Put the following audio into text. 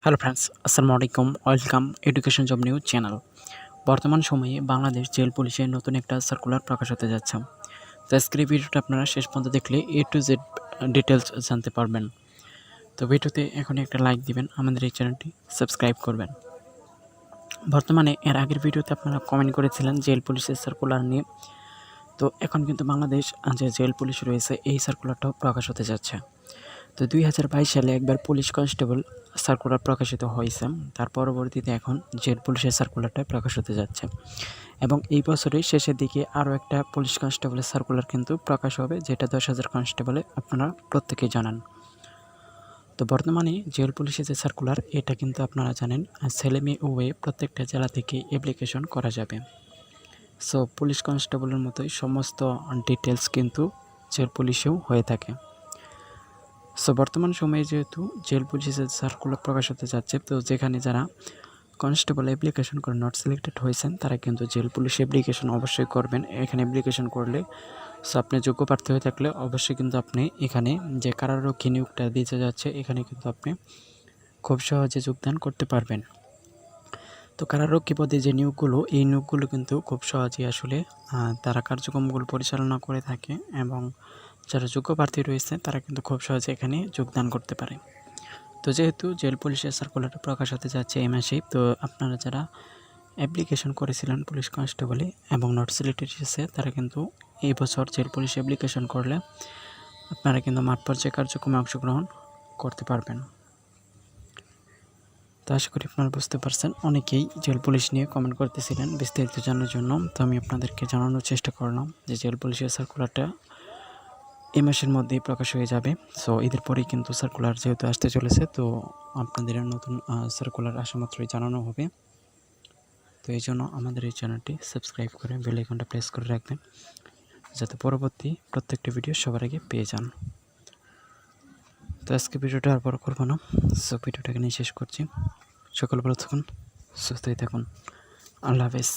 Hello friends, আসসালামু আলাইকুম। Welcome education job news channel. বর্তমান সময়ে বাংলাদেশ জেল পুলিশের নতুন একটা সার্কুলার প্রকাশ হতে যাচ্ছে। তো আজকের এই ভিডিওটা আপনারা শেষ পর্যন্ত দেখলে A to Z ডিটেলস জানতে পারবেন। তো ভিডিওতে এখনই একটা লাইক দিবেন, আমাদের এই চ্যানেলটি সাবস্ক্রাইব করবেন। বর্তমানে এর আগের ভিডিওতে আপনারা কমেন্ট করেছিলেন জেল পুলিশের সার্কুলার নিয়ে। তো এখন কিন্তু বাংলাদেশ যে জেল পুলিশ রয়েছে এই সার্কুলারটাও প্রকাশ হতে যাচ্ছে। তো 2022 সালে একবার পুলিশ কনস্টেবল সার্কুলার প্রকাশিত হয়েছে, তার পরবর্তীতে এখন জেল পুলিশের সার্কুলারটা প্রকাশ হতে যাচ্ছে এবং এই বছরের শেষের দিকে আরও একটা পুলিশ কনস্টেবলের সার্কুলার কিন্তু প্রকাশ হবে, যেটা 10,000 কনস্টেবলে আপনারা প্রত্যেকেই জানান। তো বর্তমানে জেল পুলিশের যে সার্কুলার এটা কিন্তু আপনারা জানেন ছেলে মেয়ে উভয়ে প্রত্যেকটা জেলা থেকে অ্যাপ্লিকেশন করা যাবে। সো পুলিশ কনস্টেবলের মতোই সমস্ত ডিটেলস কিন্তু জেল পুলিশেও হয়ে থাকে। সো বর্তমান সময়ে যেহেতু জেল পুলিশের সার্কুলার প্রকাশ হতে যাচ্ছে, তো যেখানে যারা কনস্টেবল অ্যাপ্লিকেশন করে নট সিলেক্টেড হয়েছেন তারা কিন্তু জেল পুলিশ অ্যাপ্লিকেশন অবশ্যই করবেন। এখানে অ্যাপ্লিকেশন করলে সো আপনি যোগ্য প্রার্থী হয়ে থাকলে অবশ্যই কিন্তু আপনি এখানে যে কারারক্ষী নিয়োগটা দিতে যাচ্ছে এখানে কিন্তু আপনি খুব সহজে যোগদান করতে পারবেন। তো কারারক্ষী পদে যে নিয়োগগুলো এই নিয়োগগুলো কিন্তু খুব সহজেই আসলে তারা কার্যক্রমগুলো পরিচালনা করে থাকে এবং যারা যোগ্য প্রার্থী রয়েছে তারা কিন্তু খুব সহজে এখানে যোগদান করতে পারে। তো যেহেতু জেল পুলিশের সার্কুলারটা প্রকাশ হতে যাচ্ছে এই মাসেই, তো আপনারা যারা অ্যাপ্লিকেশন করেছিলেন পুলিশ কনস্টেবলে এবং নট সিলেক্টেড এসেছে তারা কিন্তু এই বছর জেল পুলিশ অ্যাপ্লিকেশন করলে আপনারা কিন্তু মাঠ পর্যায়ে কার্যক্রমে অংশগ্রহণ করতে পারবেন। তো আশা করি আপনারা বুঝতে পারছেন। অনেকেই জেল পুলিশ নিয়ে কমেন্ট করতেছিলেন বিস্তারিত জানার জন্য, তো আমি আপনাদেরকে জানানোর চেষ্টা করলাম যে জেল পুলিশের সার্কুলারটা এই মাসের মধ্যেই প্রকাশ হয়ে যাবে। সো এদের পরেই কিন্তু সার্কুলার যেহেতু আসতে চলেছে, তো আপনাদের নতুন সার্কুলার আসা মাত্রই জানানো হবে। তো এই জন্য আমাদের এই চ্যানেলটি সাবস্ক্রাইব করে বেল আইকনটা প্রেস করে রাখবেন, যাতে পরবর্তী প্রত্যেকটা ভিডিও সবার আগে পেয়ে যান। তো আজকে ভিডিওটা আর বড় করবো না, সো ভিডিওটাকে নিয়ে শেষ করছি। সকল ভালো থাকুন, সুস্থই থাকুন। আল্লাহ হাফেজ।